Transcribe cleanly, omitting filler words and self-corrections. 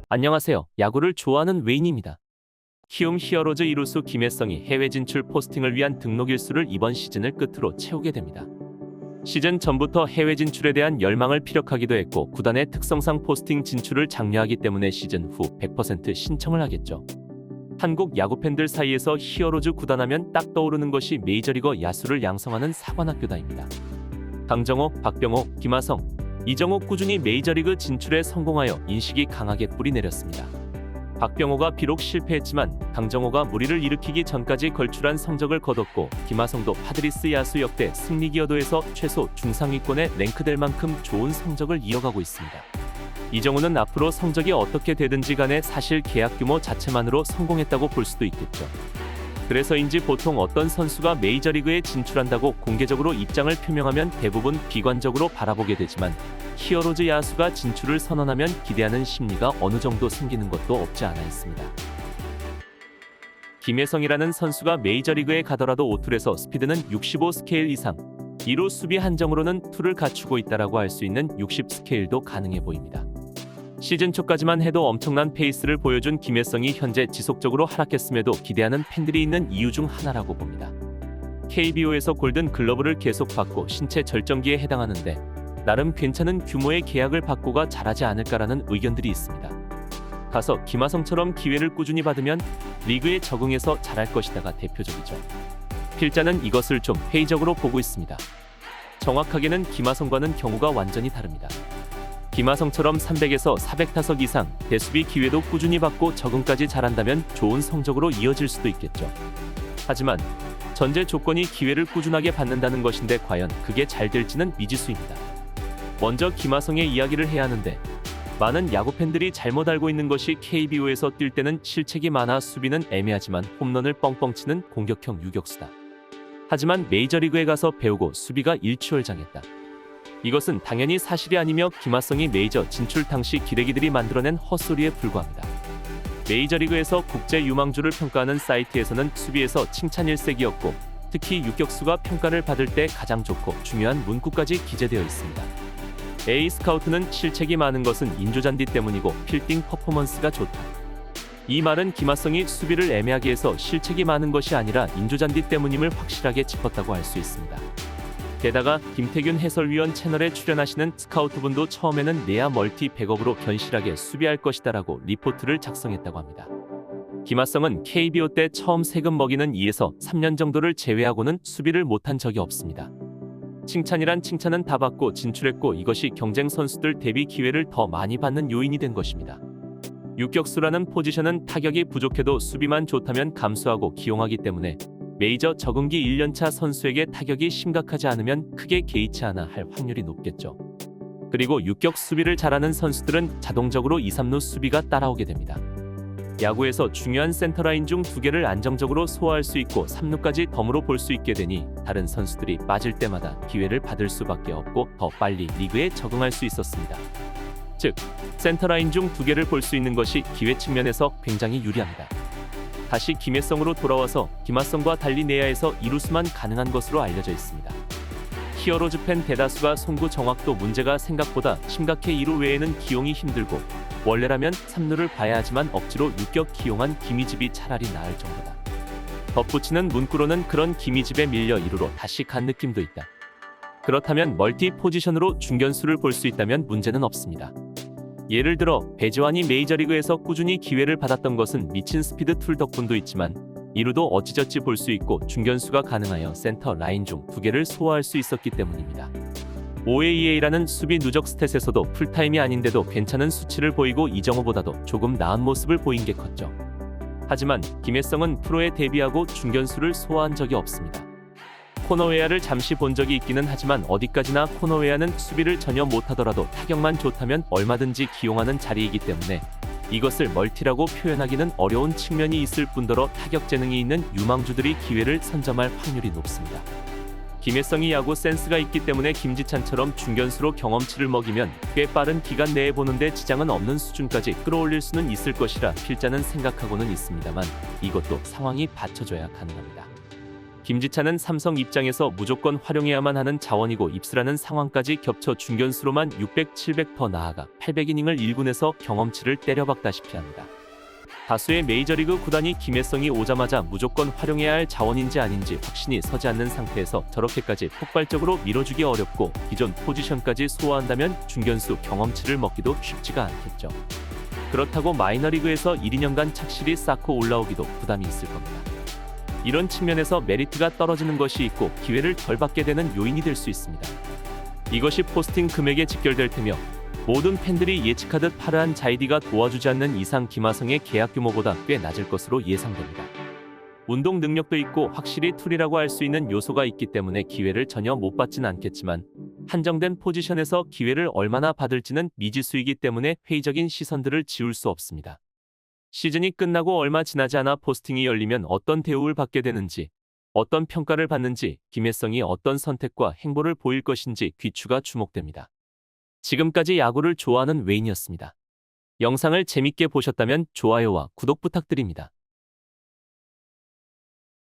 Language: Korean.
안녕하세요. 야구를 좋아하는 웨인입니다. 키움 히어로즈 이루수 김혜성이 해외 진출 포스팅을 위한 등록 일수를 이번 시즌을 끝으로 채우게 됩니다. 시즌 전부터 해외 진출에 대한 열망을 피력하기도 했고 구단의 특성상 포스팅 진출을 장려하기 때문에 시즌 후 100% 신청을 하겠죠. 한국 야구 팬들 사이에서 히어로즈 구단하면 딱 떠오르는 것이 메이저리거 야수를 양성하는 사관학교다입니다. 강정호, 박병호, 김하성, 이정우 꾸준히 메이저리그 진출에 성공하여 인식이 강하게 뿌리내렸습니다. 박병호가 비록 실패했지만 강정호가 무리를 일으키기 전까지 걸출한 성적을 거뒀고 김하성도 파드리스 야수 역대 승리 기여도에서 최소 중상위권에 랭크될 만큼 좋은 성적을 이어가고 있습니다. 이정우는 앞으로 성적이 어떻게 되든지 간에 사실 계약 규모 자체만으로 성공했다고 볼 수도 있겠죠. 그래서인지 보통 어떤 선수가 메이저리그에 진출한다고 공개적으로 입장을 표명하면 대부분 비관적으로 바라보게 되지만 히어로즈 야수가 진출을 선언하면 기대하는 심리가 어느 정도 생기는 것도 없지 않아 있습니다. 김혜성이라는 선수가 메이저리그에 가더라도 오툴에서 스피드는 65 스케일 이상, 2루 수비 한정으로는 툴을 갖추고 있다라고 할 수 있는 60 스케일도 가능해 보입니다. 시즌 초까지만 해도 엄청난 페이스를 보여준 김혜성이 현재 지속적으로 하락했음에도 기대하는 팬들이 있는 이유 중 하나라고 봅니다. KBO에서 골든 글러브를 계속 받고 신체 절정기에 해당하는데 나름 괜찮은 규모의 계약을 받고가 잘하지 않을까라는 의견들이 있습니다. 가서 김하성처럼 기회를 꾸준히 받으면 리그에 적응해서 잘할 것이다가 대표적이죠. 필자는 이것을 좀 회의적으로 보고 있습니다. 정확하게는 김하성과는 경우가 완전히 다릅니다. 김하성처럼 300에서 400타석 이상 대수비 기회도 꾸준히 받고 적응까지 잘한다면 좋은 성적으로 이어질 수도 있겠죠. 하지만 전제 조건이 기회를 꾸준하게 받는다는 것인데 과연 그게 잘 될지는 미지수입니다. 먼저 김하성의 이야기를 해야 하는데 많은 야구 팬들이 잘못 알고 있는 것이 KBO에서 뛸 때는 실책이 많아 수비는 애매하지만 홈런을 뻥뻥 치는 공격형 유격수다. 하지만 메이저리그에 가서 배우고 수비가 일취월장했다. 이것은 당연히 사실이 아니며 김하성이 메이저 진출 당시 기레기들이 만들어낸 헛소리에 불과합니다. 메이저리그에서 국제 유망주를 평가하는 사이트에서는 수비에서 칭찬 일색이었고 특히 유격수가 평가를 받을 때 가장 좋고 중요한 문구까지 기재되어 있습니다. A 스카우트는 실책이 많은 것은 인조잔디 때문이고 필딩 퍼포먼스가 좋다. 이 말은 김하성이 수비를 애매하게 해서 실책이 많은 것이 아니라 인조잔디 때문임을 확실하게 짚었다고 할 수 있습니다. 게다가 김태균 해설위원 채널에 출연하시는 스카우트분도 처음에는 내야 멀티 백업으로 견실하게 수비할 것이다라고 리포트를 작성했다고 합니다. 김하성은 KBO 때 처음 세금 먹이는 2에서 3년 정도를 제외하고는 수비를 못한 적이 없습니다. 칭찬이란 칭찬은 다 받고 진출했고 이것이 경쟁 선수들 대비 기회를 더 많이 받는 요인이 된 것입니다. 유격수라는 포지션은 타격이 부족해도 수비만 좋다면 감수하고 기용하기 때문에 메이저 적응기 1년차 선수에게 타격이 심각하지 않으면 크게 개의치 않아 할 확률이 높겠죠. 그리고 유격 수비를 잘하는 선수들은 자동적으로 2, 3루 수비가 따라오게 됩니다. 야구에서 중요한 센터라인 중 2개를 안정적으로 소화할 수 있고 3루까지 덤으로 볼 수 있게 되니 다른 선수들이 빠질 때마다 기회를 받을 수밖에 없고 더 빨리 리그에 적응할 수 있었습니다. 즉, 센터라인 중 2개를 볼 수 있는 것이 기회 측면에서 굉장히 유리합니다. 다시 김혜성으로 돌아와서 김하성과 달리 내야에서 이루수만 가능한 것으로 알려져 있습니다. 히어로즈 팬 대다수가 송구 정확도 문제가 생각보다 심각해 2루 외에는 기용이 힘들고 원래라면 3루를 봐야 하지만 억지로 유격 기용한 김희집이 차라리 나을 정도다. 덧붙이는 문구로는 그런 김희집에 밀려 2루로 다시 간 느낌도 있다. 그렇다면 멀티 포지션으로 중견수를 볼 수 있다면 문제는 없습니다. 예를 들어 배재환이 메이저리그에서 꾸준히 기회를 받았던 것은 미친 스피드 툴 덕분도 있지만 2루도 어찌저찌 볼 수 있고 중견수가 가능하여 센터 라인 중 2개를 소화할 수 있었기 때문입니다. OAEA라는 수비 누적 스탯에서도 풀타임이 아닌데도 괜찮은 수치를 보이고 이정우보다도 조금 나은 모습을 보인 게 컸죠. 하지만 김혜성은 프로에 데뷔하고 중견수를 소화한 적이 없습니다. 코너웨아를 잠시 본 적이 있기는 하지만 어디까지나 코너웨아는 수비를 전혀 못하더라도 타격만 좋다면 얼마든지 기용하는 자리이기 때문에 이것을 멀티라고 표현하기는 어려운 측면이 있을 뿐더러 타격 재능이 있는 유망주들이 기회를 선점할 확률이 높습니다. 김혜성이 야구 센스가 있기 때문에 김지찬처럼 중견수로 경험치를 먹이면 꽤 빠른 기간 내에 보는데 지장은 없는 수준까지 끌어올릴 수는 있을 것이라 필자는 생각하고는 있습니다만 이것도 상황이 받쳐줘야 가능합니다. 김지찬은 삼성 입장에서 무조건 활용해야만 하는 자원이고 입수라는 상황까지 겹쳐 중견수로만 600, 700 더 나아가 800이닝을 1군에서 경험치를 때려박다시피 합니다. 다수의 메이저리그 구단이 김혜성이 오자마자 무조건 활용해야 할 자원인지 아닌지 확신이 서지 않는 상태에서 저렇게까지 폭발적으로 밀어주기 어렵고 기존 포지션까지 소화한다면 중견수 경험치를 먹기도 쉽지가 않겠죠. 그렇다고 마이너리그에서 1, 2년간 착실히 쌓고 올라오기도 부담이 있을 겁니다. 이런 측면에서 메리트가 떨어지는 것이 있고 기회를 덜 받게 되는 요인이 될 수 있습니다. 이것이 포스팅 금액에 직결될 테며 모든 팬들이 예측하듯 파르한 자이디가 도와주지 않는 이상 김하성의 계약 규모보다 꽤 낮을 것으로 예상됩니다. 운동 능력도 있고 확실히 툴이라고 할 수 있는 요소가 있기 때문에 기회를 전혀 못 받진 않겠지만 한정된 포지션에서 기회를 얼마나 받을지는 미지수이기 때문에 회의적인 시선들을 지울 수 없습니다. 시즌이 끝나고 얼마 지나지 않아 포스팅이 열리면 어떤 대우를 받게 되는지, 어떤 평가를 받는지, 김혜성이 어떤 선택과 행보를 보일 것인지 귀추가 주목됩니다. 지금까지 야구를 좋아하는 웨인이었습니다. 영상을 재밌게 보셨다면 좋아요와 구독 부탁드립니다.